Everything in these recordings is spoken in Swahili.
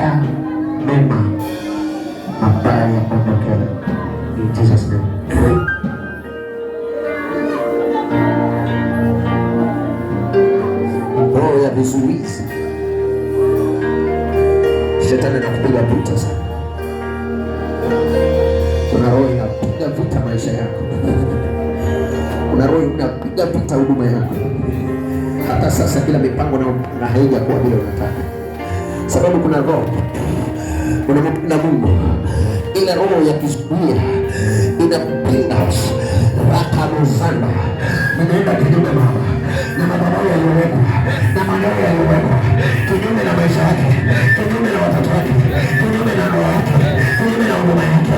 kila mema mabaya yaondokee. In Jesus name. Roho ya vizuizi, shetani anakupiga vita sana. Kuna roho inapiga vita maisha yako, kuna roho inapiga vita huduma yako. Hata sasa kila mipango na haijakuwa vile unataka, sababu kuna roho unamwamini Mungu, ile roho ya kizuia inapinga rakamuzanda, inaenda kinyume mama na madhabahu yaliyowekwa na maneno yaliyowekwa kinyume na maisha yake, kinyume na watoto wake, kinyume na ndoa yake, kinyume na huduma yake.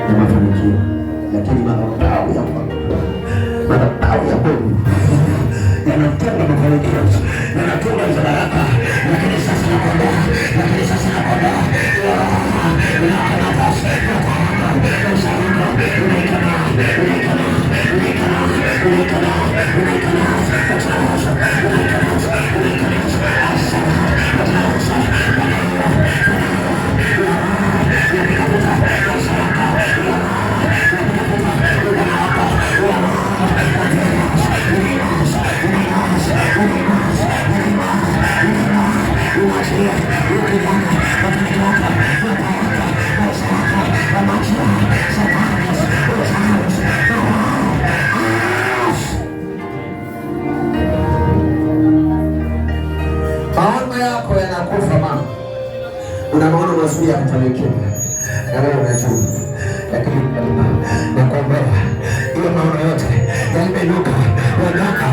Ya mafanikio, lakini madhabahu ya Mungu yanatunga mafanikio, yanatunga baraka, lakini sasa nakwambia, maono yako yanakufa mama. Una maono mazuri ya kufanikiwa na wewe unajua, lakini nakuombea hiyo maono yote yameinuka, wanaka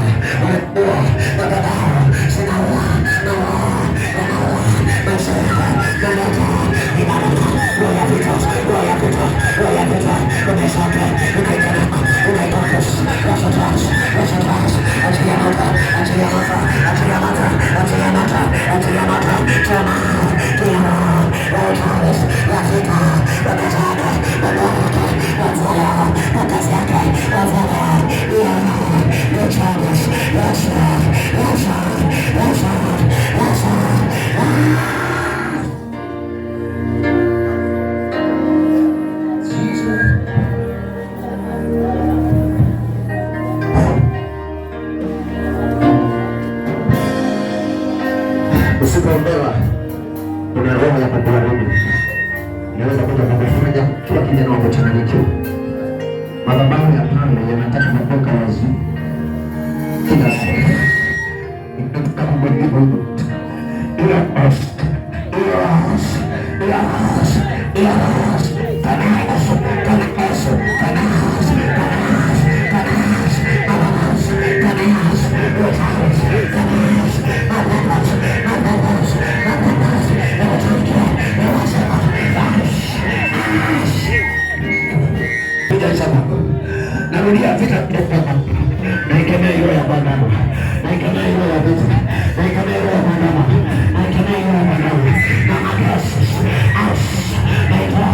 wanakuwa madhabahu sinaua na maisha yako usipoombewa, kuna roho ya kukuharibu inaweza kuja kukufanya kila kijana wa kuchanganyikiwa. Madhabahu ya pale yanataka kutoka wazi kila siku, inataka kubadilika narudia vita kutoka naikemea hiyo ya bandama, naikemea hiyo ya vita, naikemea hiyo ya bandama, naikemea hiyo ya bandama na makasi aus naitoa.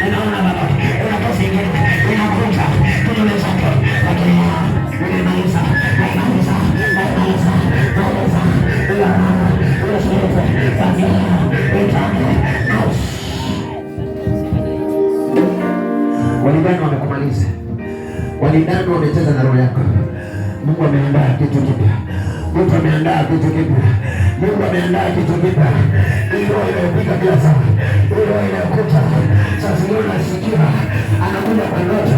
Ninaona baba una kazi ingine inakuja kinyume chake, lakini unaimaliza walidani wamekumaliza, walidani wamecheza na roho yako. Mungu ameandaa kitu kipya, Mungu ameandaa kitu kipya, Mungu ameandaa kitu kipya. Hiyo inayopiga kila saa, hiyo inayokuta sasa, hiyo nasikia anakuja kwa ndoto,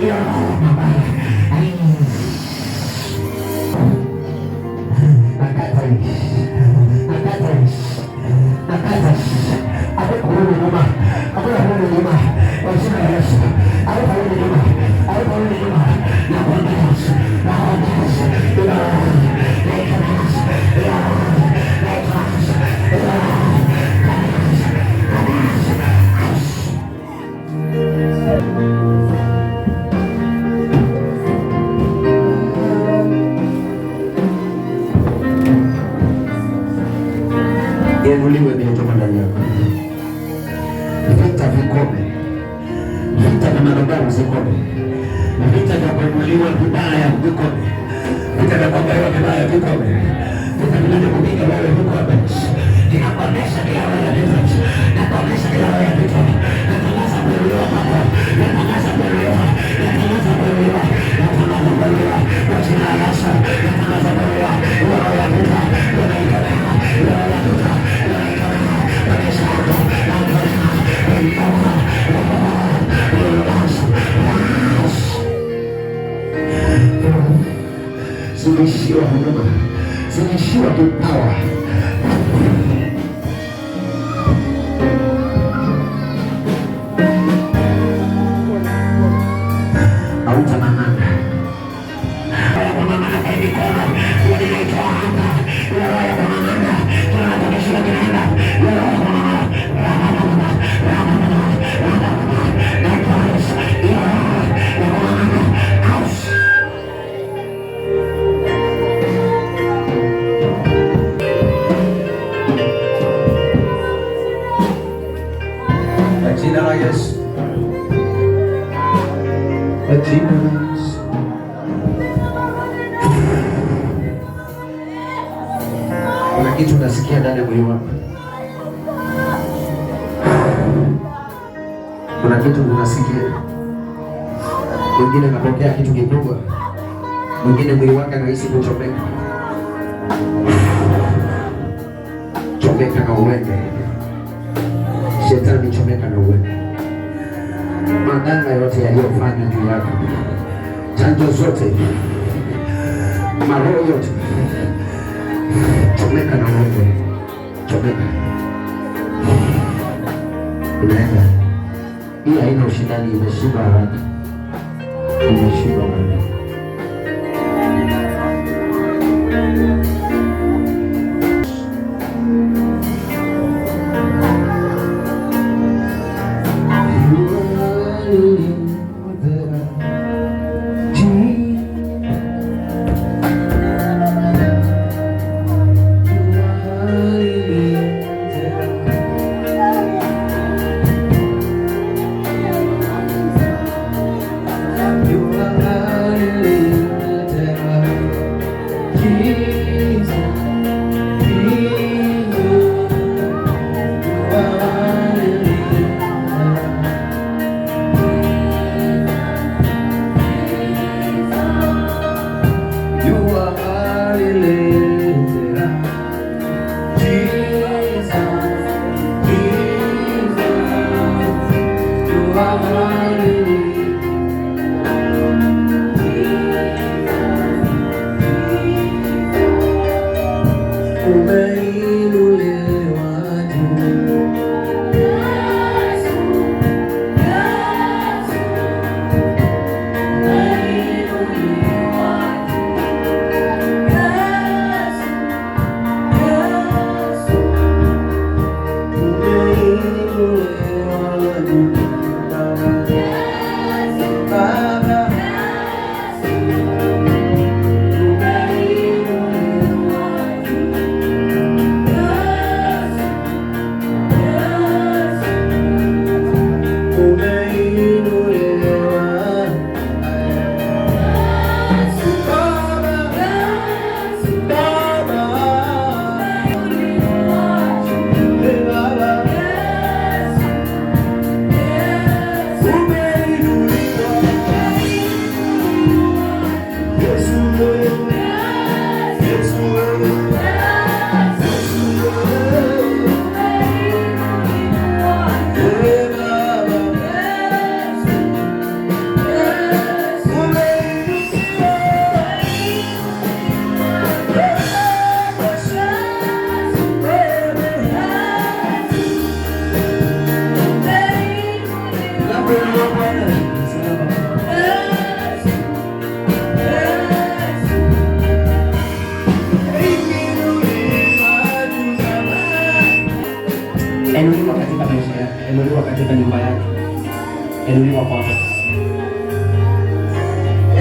hiyo mabaya vilivyotoka ndani yako. Vita vikome, vita vya madhabahu zikome, vita vya kuinuliwa vibaya vikome, vita vya kuangaliwa vibaya vikome, vita vinavyokupiga wewe vikome. Ninakuonesha kila wewe vita, nakuonesha kila wewe vita, natangaza kuinuliwa kwako, natangaza kuinuliwa, natangaza kuinuliwa, natangaza kuinuliwa kwa jina la Yesu, natangaza kuinuliwa. Roho ya vita unaikemea, roho ya vita unaikemea, maisha yako zimeishiwa huduma, zimeishiwa kipawa. Hautamang'ana jina la Yesu, kwa jina la Yesu. Kuna kitu unasikia ndani ya moyo wako, kuna kitu unasikia. Mwingine anapokea kitu kikubwa, mwingine mwili wake anahisi kuchomeka. Chomeka na uende. Shetani chomeka na uende. Maganga yote yaliyofanya juu yako, chanjo zote, maroho yote, chomeka na uende. Chomeka. Inaenda. Hii haina ushindani, imeshiba haraka. Imeshiba haraka. Inuliwa katika maisha yake, inuliwa katika nyumba yake, inuliwa kwako,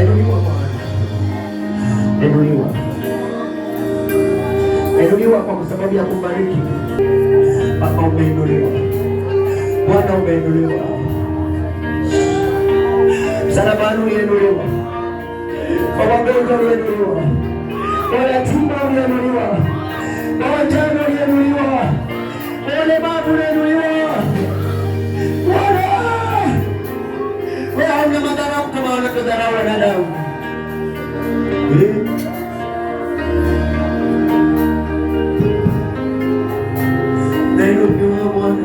inuliwa kwako, inuliwa kwa sababu ya kubariki. umeinuliwa, Bwana umeinuliwa, msalabani umeinuliwa, kwa wagonjwa umeinuliwa, kwa yatima umeinuliwa, kwa wajane umeinuliwa, kwa walemavu umeinuliwa. Bwana, wewe hauna madharau kama wanavyodharau wanadamu. Nainuliwa Bwana.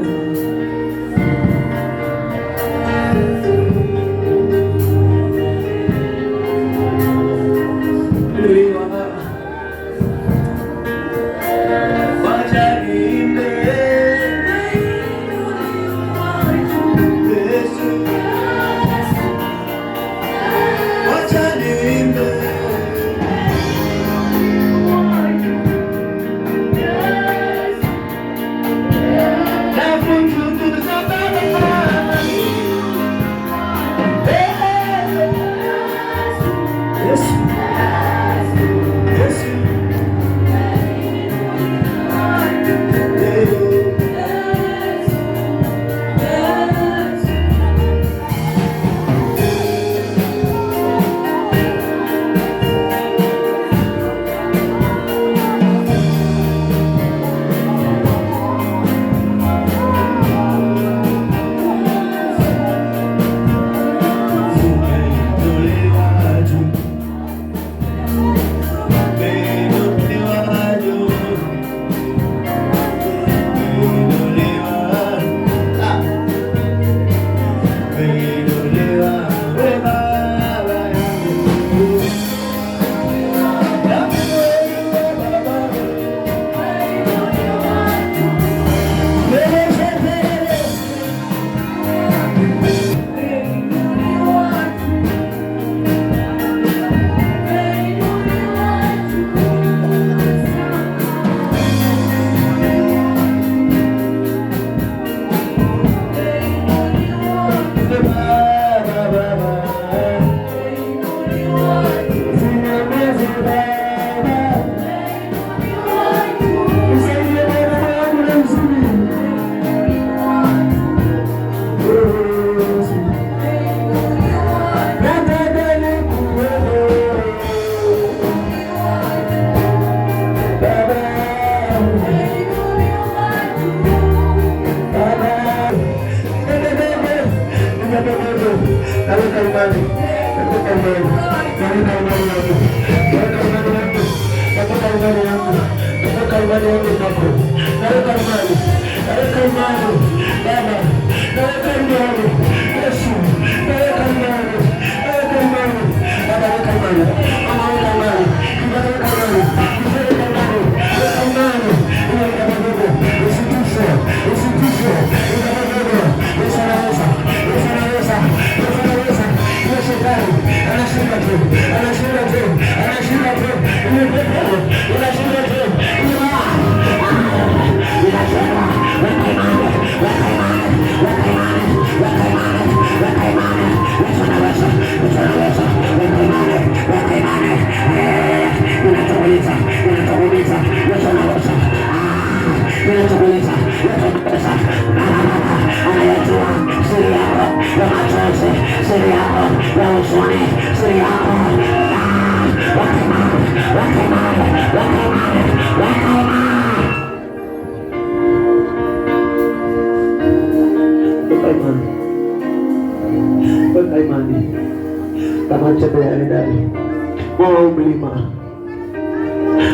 Moyo mlima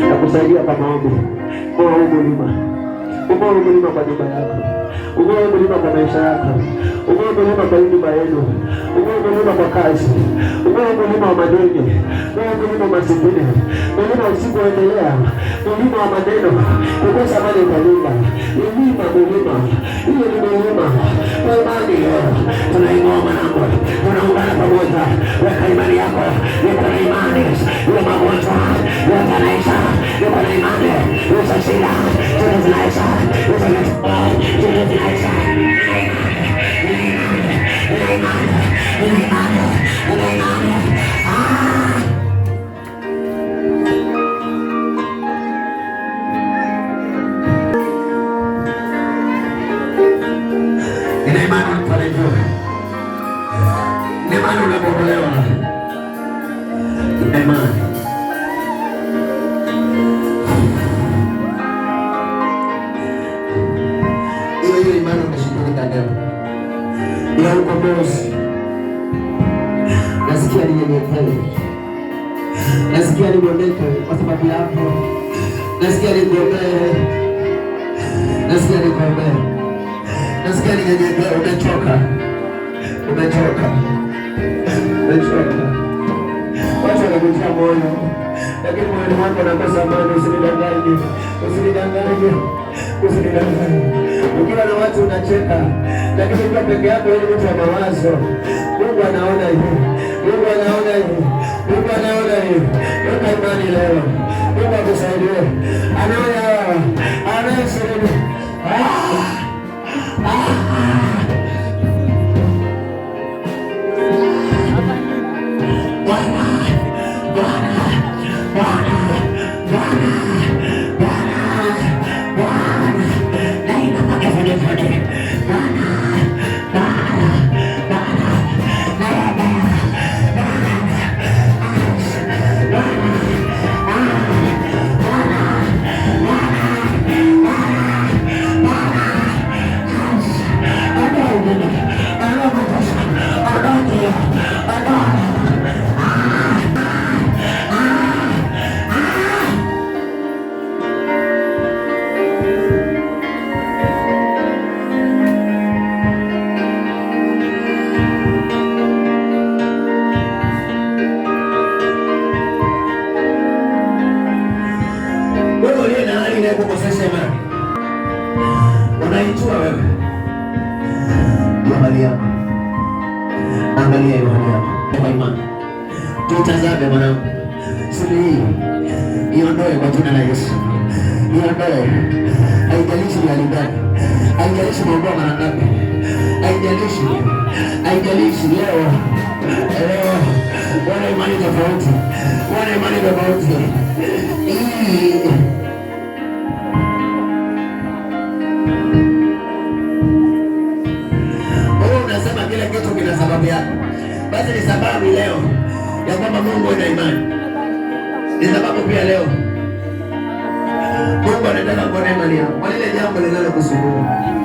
nakusaidia kwa maombi. Moyo mlima, moyo mlima kwa nyumba yako, moyo mlima kwa maisha yako, moyo mlima kwa nyumba yenu, moyo mlima kwa kazi, moyo mlima wa madeni, moyo mlima wa masikini, mlima usikuendelea, mlima wa maneno kukosa mali kwa nyumba, mlima hiyo ni mlima kwa imani. Tunainua mwanangu, tunaungana pamoja. Weka imani yako, yuko na imani, yuko magonjwa yote anaisha, yuko na imani, yuko shida zote zinaisha, yuko na zote zinaisha. kushinda leo ya ukombozi. Nasikia ninyenyekee, nasikia nibondeke kwa sababu yako, nasikia nikuombee, nasikia nikuombee, nasikia ninyenyekee. Umechoka, umechoka, umechoka. Watu wanakutia moyo, lakini moyoni mwako unakosa amani. Usinidanganye, usinidanganye, usinidanganye. Ukiwa na watu unacheka, lakini ukiwa peke yako wewe ni mtu wa mawazo. Mungu anaona hivi, Mungu anaona hivi, Mungu anaona hivi. Weka imani leo, Mungu akusaidie. Anaona, anayesaidia. Unaijua wewe hali yako, angalia hiyo hali yako kwa imani. Tutazame mwanangu, siri hii iondoe kwa jina la Yesu, iondoe. Haijalishi ni hali gani, haijalishi mambo mara ngapi, haijalishi, haijalishi. Leo wana imani tofauti, wana imani tofauti. Unasema kila kitu kina sababu yake. Basi ni sababu leo ya kwamba Mungu ana imani. Ni sababu pia leo Mungu anataka kuona imani yako kwa lile jambo linalokusumbua.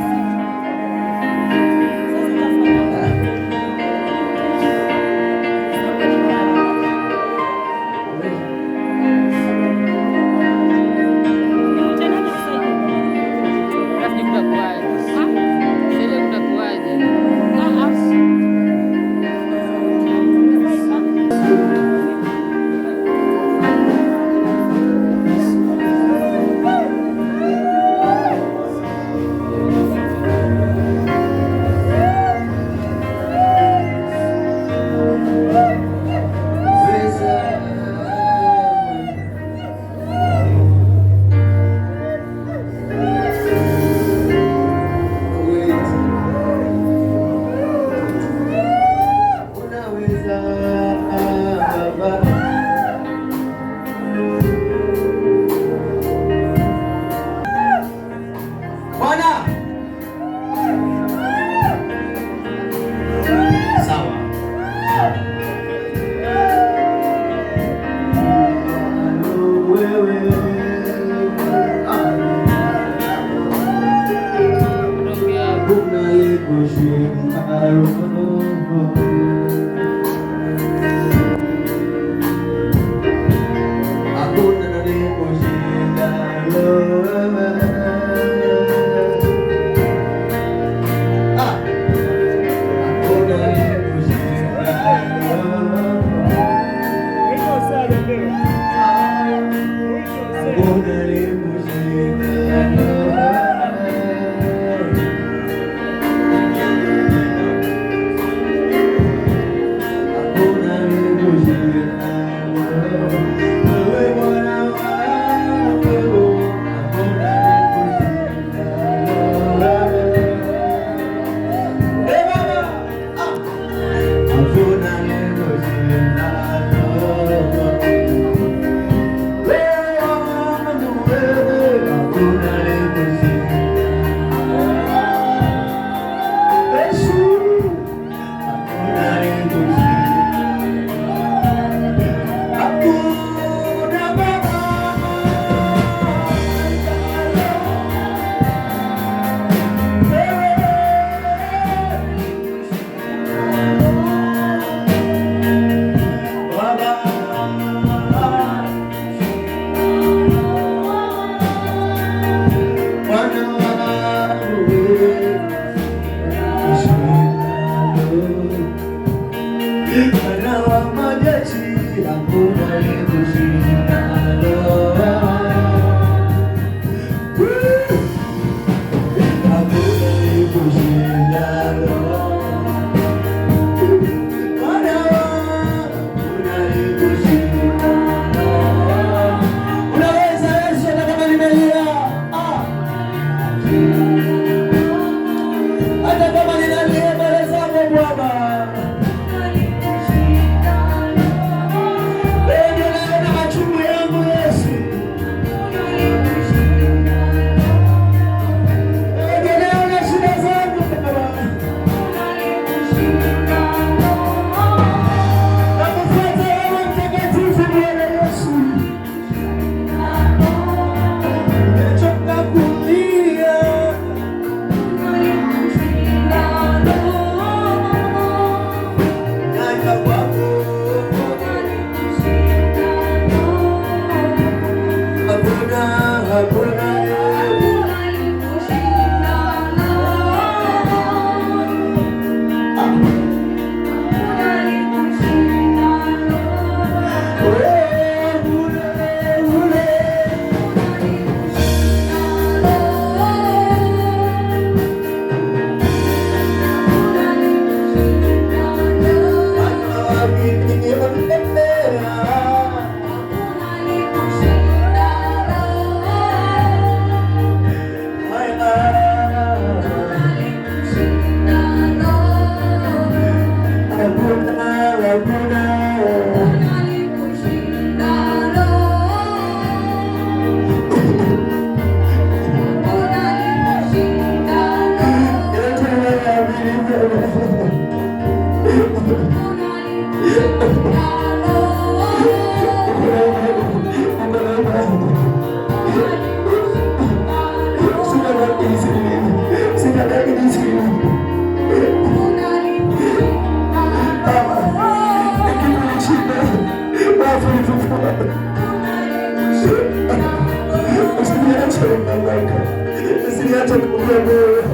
Usiniache kukumbia moyo.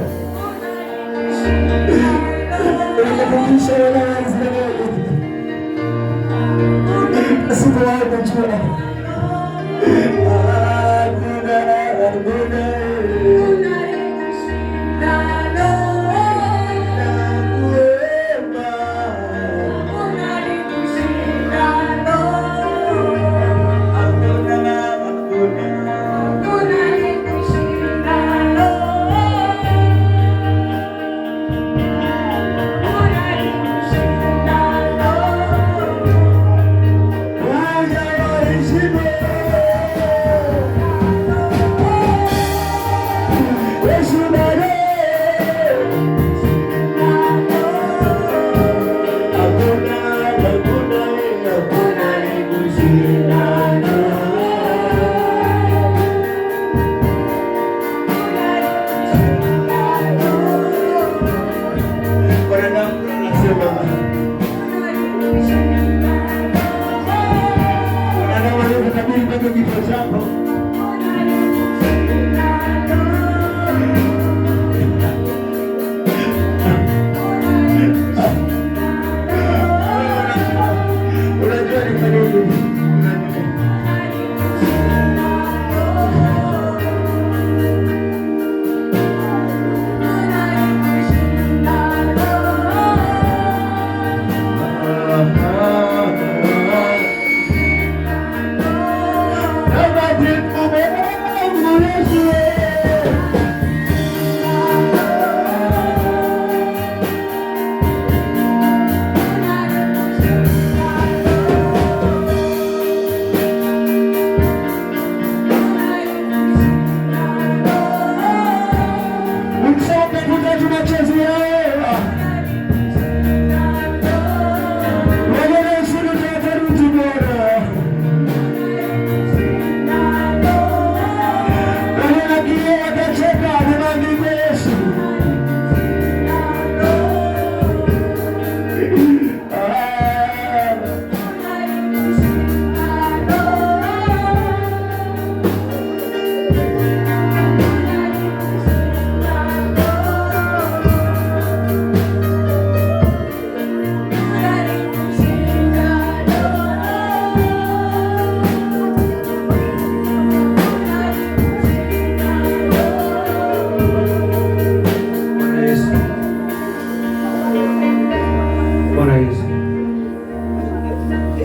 Unakufundisha wala Israeli. Asipo wao kujua.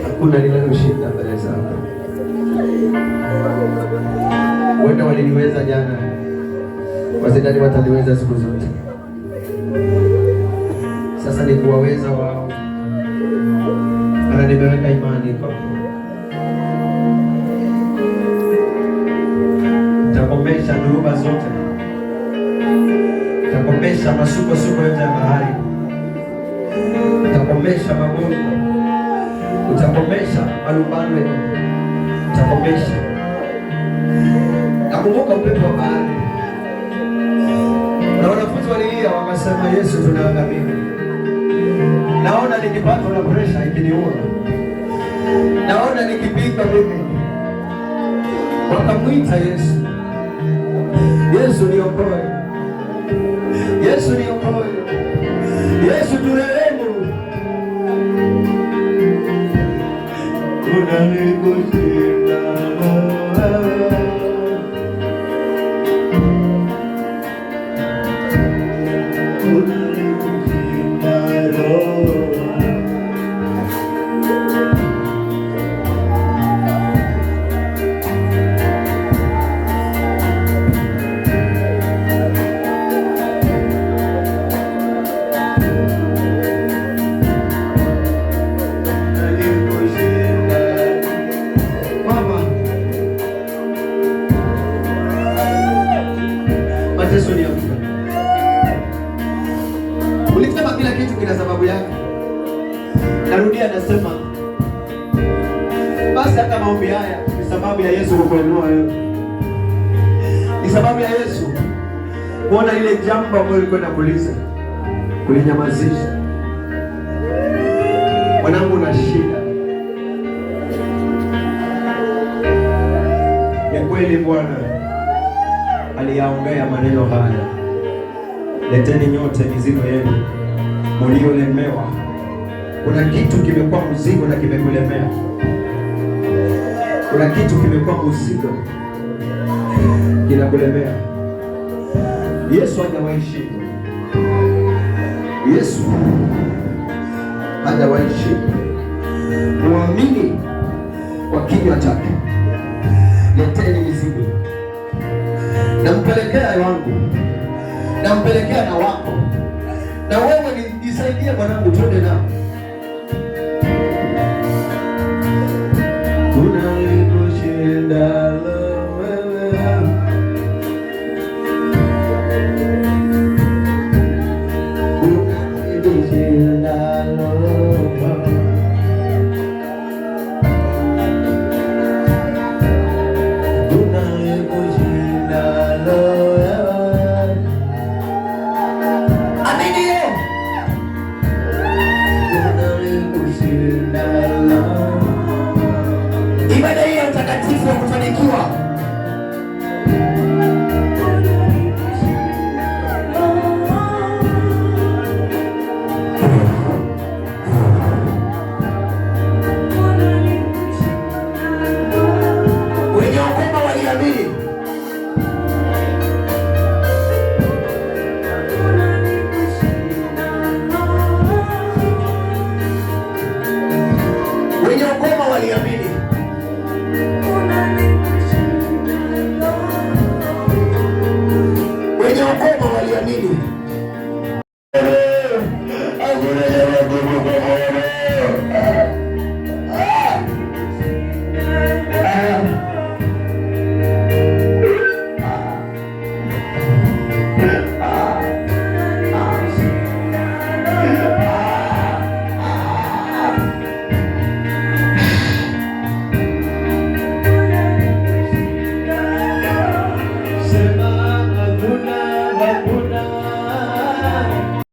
Hakuna linaloshinda mbele zako. Wenda waliniweza jana, wazidani wataniweza siku zote. Sasa ni kuwaweza wao, na nimeweka imani kwako. Nitakomesha dhuruba zote, nitakomesha masukosuko yote ya bahari, nitakomesha magonjwa, utakomesha malumbano, utakomesha. Nakumbuka upepo wa bahari, na wanafunzi walilia wakasema, Yesu, tunaangamia. Naona nikipatwa na presha ikiniua, naona nikipigwa mimi. Wakamwita Yesu, Yesu niokoe, Yesu niokoe, Yesu turehemu. Unanikushinda Ulisema kila kitu kina sababu yake. Narudia nasema, basi hata maombi haya ni sababu ya Yesu kukuinua wewe. Ni sababu ya Yesu kuona ile jambo ambalo ulikuwa unakuuliza, kulinyamazisha. Mwanangu una shida. Ni kweli Bwana aliyaongea maneno haya, leteni nyote mizigo yenu mliolemewa. Kuna kitu kimekuwa mzigo na kimekulemea. Kuna kitu kimekuwa mzigo kinakulemea. Yesu hajawahi shindwa. Yesu hajawahi shindwa. Muamini kwa kinywa chake. Leteni mizigo. Nampelekea wangu, nampelekea na wako, na wewe nisaidie mwanangu, twende nao. Unaliposhinda wewe, unaliposhinda ibada hii ya utakatifu wa kufanikiwa. Wenye ukoma waliamini. Wenye ukoma waliamini. Wenye ukoma waliamini.